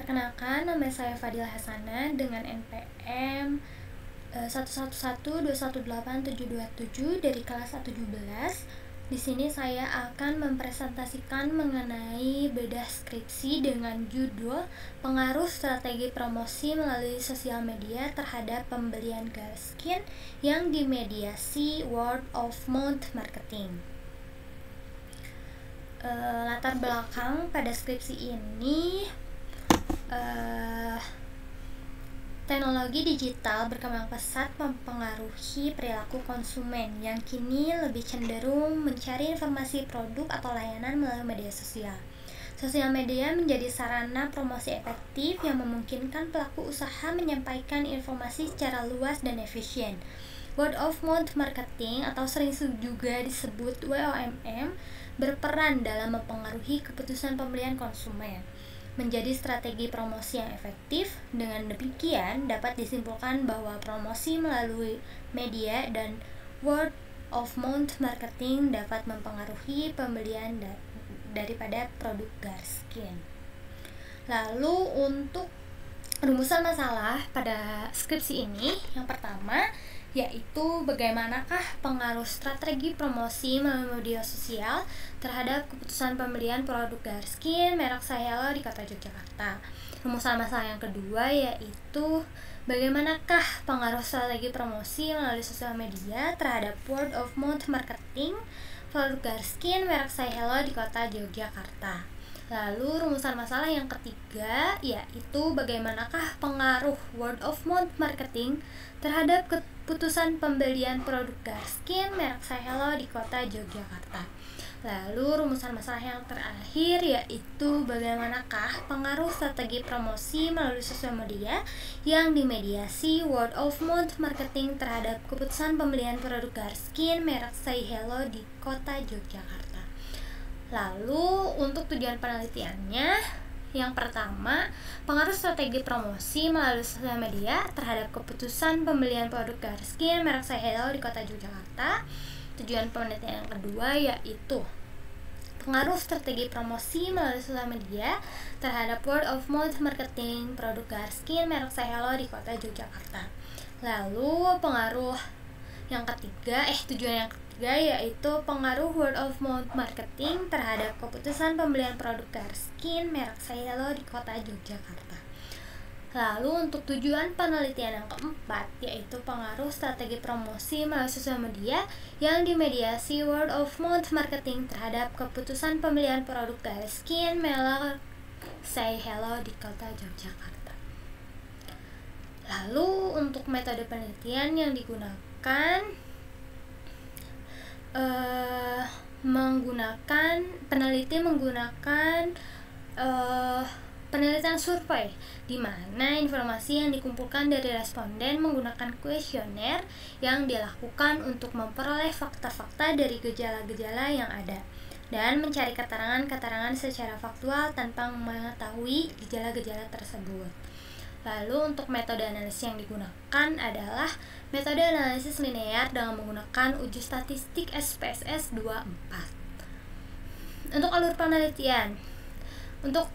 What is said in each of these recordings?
Perkenalkan, nama saya Fadila Hasana dengan NPM 1112187727 dari kelas 17. Di sini saya akan mempresentasikan mengenai bedah skripsi dengan judul Pengaruh Strategi Promosi Melalui Sosial Media Terhadap Pembelian Garskin yang dimediasi Word of Mouth Marketing. Latar belakang pada skripsi ini, teknologi digital berkembang pesat mempengaruhi perilaku konsumen yang kini lebih cenderung mencari informasi produk atau layanan melalui media sosial. Sosial media menjadi sarana promosi efektif yang memungkinkan pelaku usaha menyampaikan informasi secara luas dan efisien. Word of mouth marketing atau sering juga disebut WOMM berperan dalam mempengaruhi keputusan pembelian konsumen menjadi strategi promosi yang efektif. Dengan demikian, dapat disimpulkan bahwa promosi melalui media dan word of mouth marketing dapat mempengaruhi pembelian daripada produk Garskin. Lalu untuk rumusan masalah pada skripsi ini, yang pertama yaitu bagaimanakah pengaruh strategi promosi melalui media sosial terhadap keputusan pembelian produk Garskin merek Sahello di Kota Yogyakarta. Rumusan masalah yang kedua yaitu bagaimanakah pengaruh strategi promosi melalui sosial media terhadap word of mouth marketing produk Garskin merek Sahello di Kota Yogyakarta. Lalu rumusan masalah yang ketiga yaitu bagaimanakah pengaruh word of mouth marketing terhadap keputusan pembelian produk Garskin merek Sahello di Kota Yogyakarta. Lalu rumusan masalah yang terakhir yaitu bagaimanakah pengaruh strategi promosi melalui sosial media yang dimediasi word of mouth marketing terhadap keputusan pembelian produk Garskin merek Sahello di Kota Yogyakarta. Lalu untuk tujuan penelitiannya, yang pertama, pengaruh strategi promosi melalui sosial media terhadap keputusan pembelian produk Garskin merek Sahello di Kota Yogyakarta. Tujuan penelitian yang kedua yaitu pengaruh strategi promosi melalui sosial media terhadap word of mouth marketing produk Garskin merek Sahello di Kota Yogyakarta. Lalu tujuan yang ketiga yaitu pengaruh word of mouth marketing terhadap keputusan pembelian produk Garskin merek Sahello di Kota Yogyakarta. Lalu untuk tujuan penelitian yang keempat yaitu pengaruh strategi promosi melalui sosial media yang dimediasi word of mouth marketing terhadap keputusan pembelian produk Garskin merek Sahello di Kota Yogyakarta. Lalu untuk metode penelitian yang digunakan peneliti menggunakan penelitian survei, di mana informasi yang dikumpulkan dari responden menggunakan kuesioner yang dilakukan untuk memperoleh fakta-fakta dari gejala-gejala yang ada dan mencari keterangan-keterangan secara faktual tanpa mengetahui gejala-gejala tersebut. Lalu untuk metode analisis yang digunakan adalah metode analisis linear dengan menggunakan uji statistik SPSS 24. Untuk alur penelitian, untuk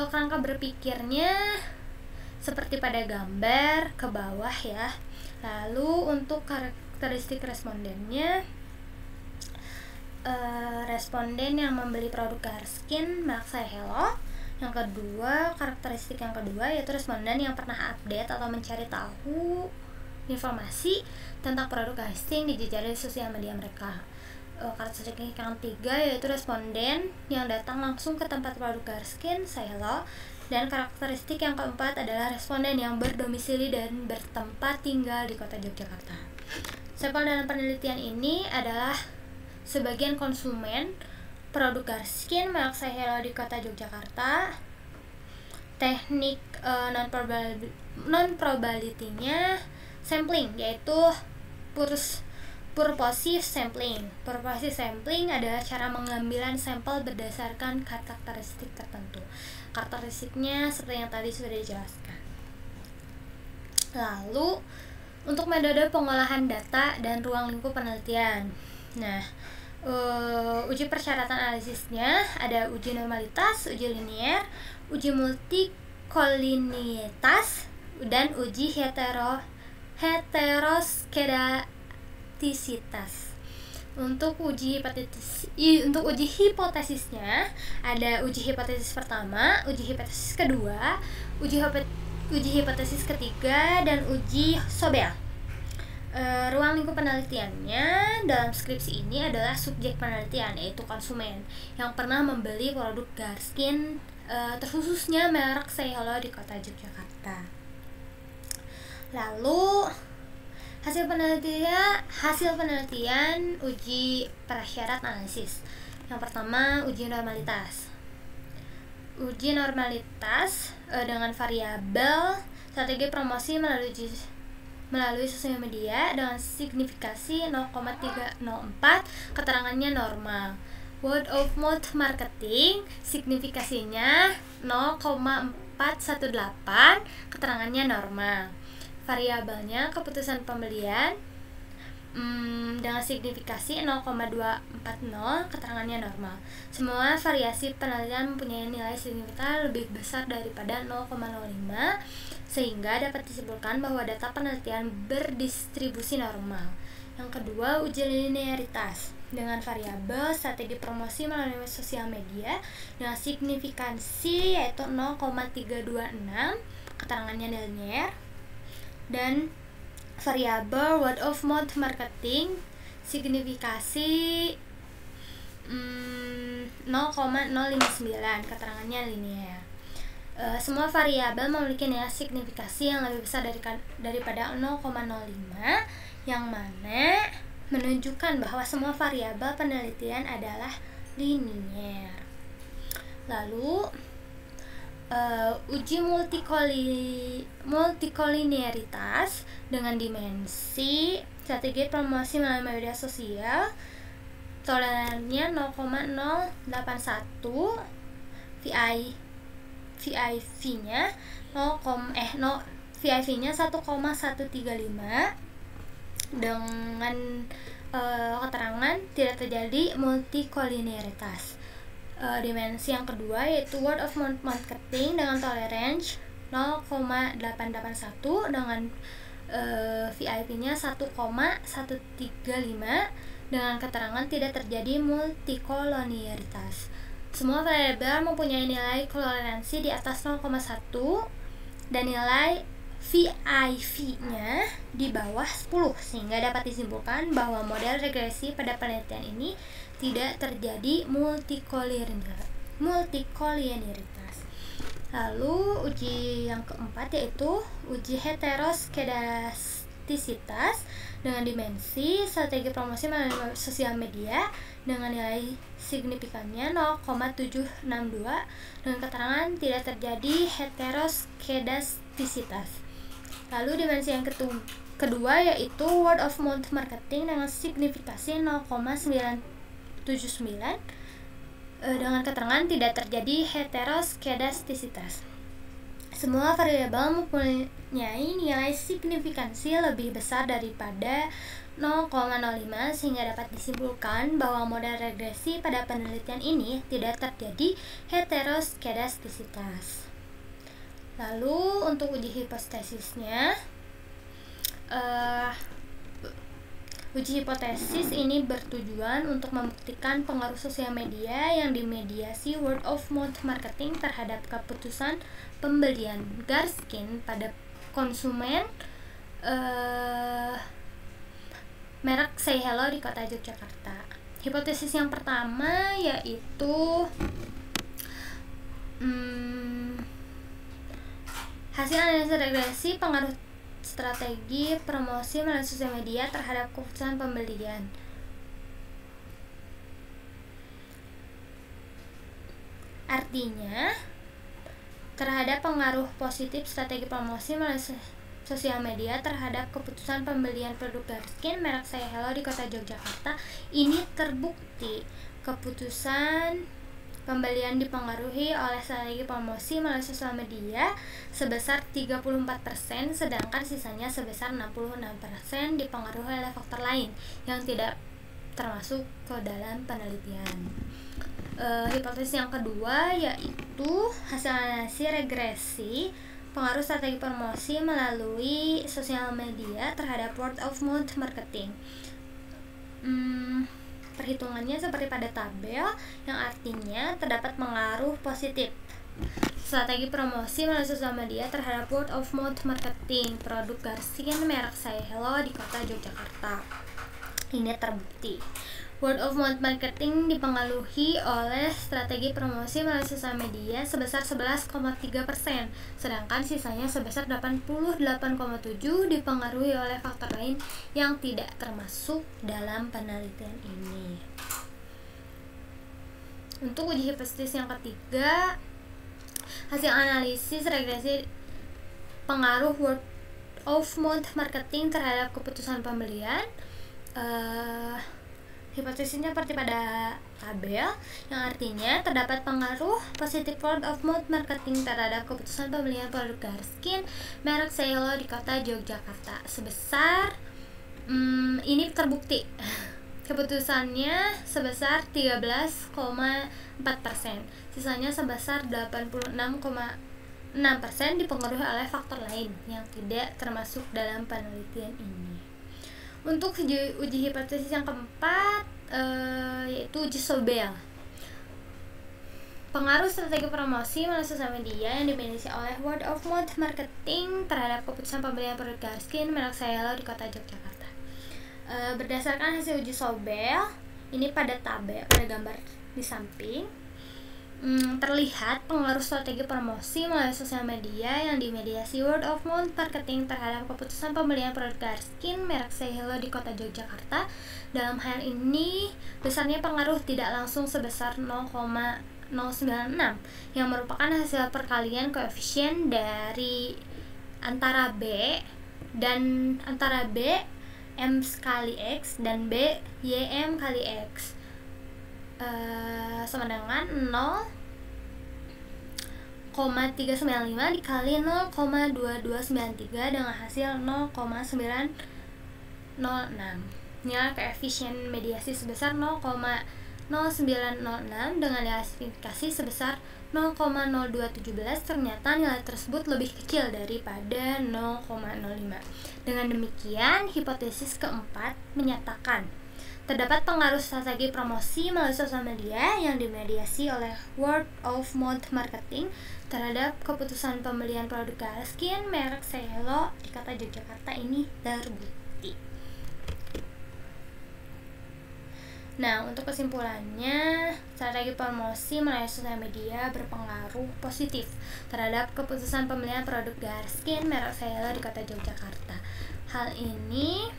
kerangka berpikirnya seperti pada gambar ke bawah ya. Lalu untuk karakteristik respondennya, responden yang membeli produk Garskin merek Sahello. Yang kedua, karakteristik yang kedua yaitu responden yang pernah update atau mencari tahu informasi tentang produk Garskin di jejaring sosial media mereka. Karakteristik yang ketiga yaitu responden yang datang langsung ke tempat produk Garskin Sahello. Dan karakteristik yang keempat adalah responden yang berdomisili dan bertempat tinggal di Kota Yogyakarta. Sampel dalam penelitian ini adalah sebagian konsumen produk Garskin merek Sahello di Kota Yogyakarta. Teknik non-probability-nya sampling yaitu purposive sampling. Purposive sampling adalah cara pengambilan sampel berdasarkan karakteristik tertentu. Karakteristiknya seperti yang tadi sudah dijelaskan. Lalu untuk metode pengolahan data dan ruang lingkup penelitian. Nah, uji persyaratan analisisnya ada uji normalitas, uji linear, uji multi multikolinialitas dan uji heteroskedastisitas. Untuk uji hipotesisnya ada uji hipotesis pertama, uji hipotesis kedua, uji hipotesis ketiga, dan uji Sobel. Ruang lingkup penelitiannya dalam skripsi ini adalah subjek penelitian, yaitu konsumen yang pernah membeli produk Garskin, terkhususnya merek Seiholo di kota Yogyakarta. Lalu hasil penelitian uji prasyarat analisis. Yang pertama, uji normalitas. Uji normalitas dengan variabel strategi promosi melalui sosial media dengan signifikasi 0,304, keterangannya normal. Word of mouth marketing, signifikasinya 0,418, keterangannya normal. Variabelnya keputusan pembelian dengan signifikasi 0,240, keterangannya normal. Semua variasi penelitian mempunyai nilai signifikan lebih besar daripada 0,05, sehingga dapat disimpulkan bahwa data penelitian berdistribusi normal. Yang kedua, uji linearitas dengan variabel strategi promosi melalui sosial media dengan signifikansi yaitu 0,326, keterangannya linear. Dan variabel word of mouth marketing signifikasi 0,059, keterangannya linear. Semua variabel memiliki nilai signifikasi yang lebih besar daripada 0,05, yang mana menunjukkan bahwa semua variabel penelitian adalah linear. Lalu uji multikoliniaritas dengan dimensi strategi promosi melalui media sosial, toleransinya 0,081, VIV-nya VIV-nya 1,135 dengan keterangan tidak terjadi multikoliniaritas. Dimensi yang kedua yaitu word of mouth marketing dengan toleransi 0,881 dengan VIP-nya 1,135 dengan keterangan tidak terjadi multikolonialitas. Semua variabel mempunyai nilai toleransi di atas 0,1 dan nilai VIV-nya di bawah 10, sehingga dapat disimpulkan bahwa model regresi pada penelitian ini tidak terjadi multikolinialitas. Lalu uji yang keempat yaitu uji heteroskedastisitas dengan dimensi strategi promosi melalui sosial media dengan nilai signifikannya 0,762 dengan keterangan tidak terjadi heteroskedastisitas. Lalu dimensi yang kedua yaitu word of mouth marketing dengan signifikasi 0,979 dengan keterangan tidak terjadi heteroskedastisitas. Semua variabel mempunyai nilai signifikansi lebih besar daripada 0,05 sehingga dapat disimpulkan bahwa model regresi pada penelitian ini tidak terjadi heteroskedastisitas. Lalu untuk uji hipotesisnya, uji hipotesis ini bertujuan untuk membuktikan pengaruh sosial media yang dimediasi word of mouth marketing terhadap keputusan pembelian Garskin pada konsumen merek Seiholo di kota Yogyakarta. Hipotesis yang pertama yaitu hasil analisis regresi pengaruh strategi promosi melalui sosial media terhadap keputusan pembelian. Artinya, terhadap pengaruh positif strategi promosi melalui sosial media terhadap keputusan pembelian produk Garskin merek Seiholo di kota Yogyakarta, ini terbukti keputusan pembelian dipengaruhi oleh strategi promosi melalui sosial media sebesar 34%, sedangkan sisanya sebesar 66% dipengaruhi oleh faktor lain yang tidak termasuk ke dalam penelitian. Hipotesis yang kedua yaitu hasil analisis regresi pengaruh strategi promosi melalui sosial media terhadap word of mouth marketing. Perhitungannya seperti pada tabel, yang artinya terdapat pengaruh positif strategi promosi melalui sosial media terhadap word of mouth marketing produk Garskin merek Saya Hello di kota Yogyakarta. Ini terbukti. Word of mouth marketing dipengaruhi oleh strategi promosi melalui sosial media sebesar 11,3%, sedangkan sisanya sebesar 88,7% dipengaruhi oleh faktor lain yang tidak termasuk dalam penelitian ini. Untuk uji hipotesis yang ketiga, hasil analisis regresi pengaruh word of mouth marketing terhadap keputusan pembelian. Hipotesisnya seperti pada tabel, yang artinya terdapat pengaruh positif word of mouth marketing terhadap keputusan pembelian produk Garskin merek Saya Hello di kota Yogyakarta sebesar ini terbukti. Keputusannya sebesar 13,4%, sisanya sebesar 86,6% dipengaruhi oleh faktor lain yang tidak termasuk dalam penelitian ini. Untuk uji hipotesis yang keempat, yaitu uji Sobel. Pengaruh strategi promosi melalui sosial media yang dimiliki oleh word of mouth marketing terhadap keputusan pembelian produk Garskin merek Saya Hello di kota Yogyakarta. Berdasarkan hasil uji Sobel, ini pada tabel, pada gambar di samping, terlihat pengaruh strategi promosi melalui sosial media yang dimediasi word of mouth marketing terhadap keputusan pembelian produk Garskin merek Saya Hello di kota Yogyakarta. Dalam hal ini, besarnya pengaruh tidak langsung sebesar 0,096 yang merupakan hasil perkalian koefisien dari antara B M kali X dan B YM kali X sama dengan 0,395 dikali 0,2293 dengan hasil 0,906. Nilai koefisien mediasi sebesar 0,0906 dengan nilai simplifikasi sebesar 0,0217. Ternyata nilai tersebut lebih kecil daripada 0,05. Dengan demikian, hipotesis keempat menyatakan terdapat pengaruh strategi promosi melalui sosial media yang dimediasi oleh word of mouth marketing terhadap keputusan pembelian produk Garskin merek Saya Hello di kota Yogyakarta ini terbukti. Nah, untuk kesimpulannya, strategi promosi melalui sosial media berpengaruh positif terhadap keputusan pembelian produk Garskin merek Saya Hello di kota Yogyakarta. Hal ini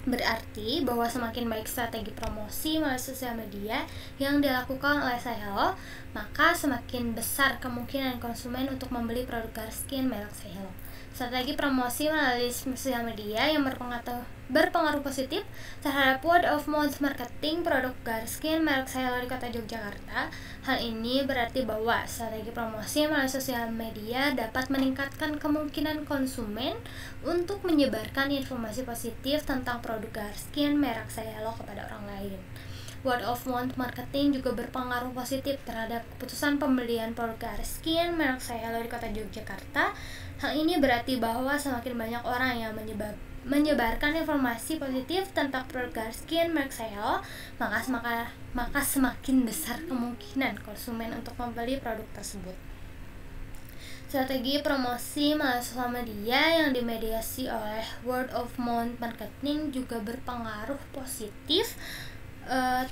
berarti bahwa semakin baik strategi promosi melalui sosial media yang dilakukan oleh Saya Hello, maka semakin besar kemungkinan konsumen untuk membeli produk Garskin merek Saya Hello. Strategi promosi melalui sosial media yang berpengaruh positif terhadap word of mouth marketing produk Garskin merek Saya Hello di kota Yogyakarta. Hal ini berarti bahwa strategi promosi melalui sosial media dapat meningkatkan kemungkinan konsumen untuk menyebarkan informasi positif tentang produk Garskin merek Saya Hello kepada orang lain. Word of mouth marketing juga berpengaruh positif terhadap keputusan pembelian produk Garskin merek Saya Hello di kota Yogyakarta. Hal ini berarti bahwa semakin banyak orang yang menyebarkan informasi positif tentang produk Garskin merek Saya Hello, maka semakin besar kemungkinan konsumen untuk membeli produk tersebut. Strategi promosi melalui sosial media yang dimediasi oleh word of mouth marketing juga berpengaruh positif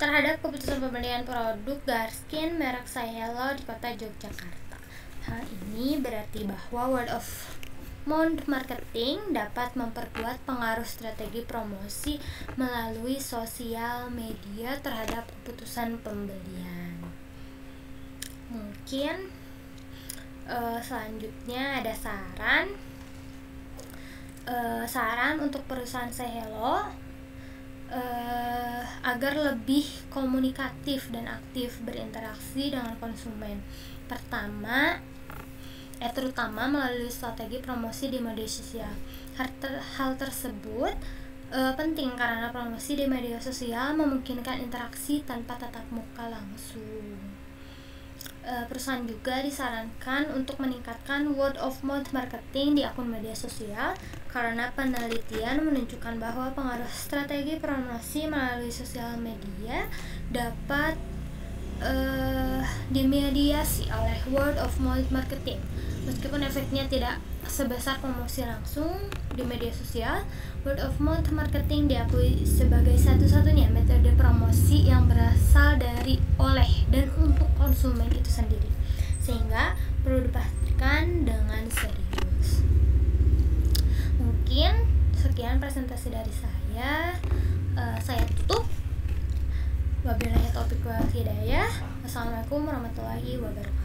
terhadap keputusan pembelian produk Garskin merek Saya Hello di kota Yogyakarta. Hal ini berarti bahwa word of mouth marketing dapat memperkuat pengaruh strategi promosi melalui sosial media terhadap keputusan pembelian. Mungkin selanjutnya ada saran untuk perusahaan Saya Hello agar lebih komunikatif dan aktif berinteraksi dengan konsumen. Pertama, terutama melalui strategi promosi di media sosial. Hal tersebut penting karena promosi di media sosial memungkinkan interaksi tanpa tatap muka langsung. Perusahaan juga disarankan untuk meningkatkan word of mouth marketing di akun media sosial karena penelitian menunjukkan bahwa pengaruh strategi promosi melalui sosial media dapat dimediasi oleh word of mouth marketing. Meskipun efeknya tidak sebesar promosi langsung di media sosial, word of mouth marketing diakui sebagai satu-satunya metode promosi yang berasal dari, oleh, dan untuk konsumen itu sendiri, sehingga perlu dipastikan dengan serius. Mungkin sekian presentasi dari saya. Saya tutup. Wabillahi taufiq wal hidayah. Wassalamualaikum warahmatullahi wabarakatuh.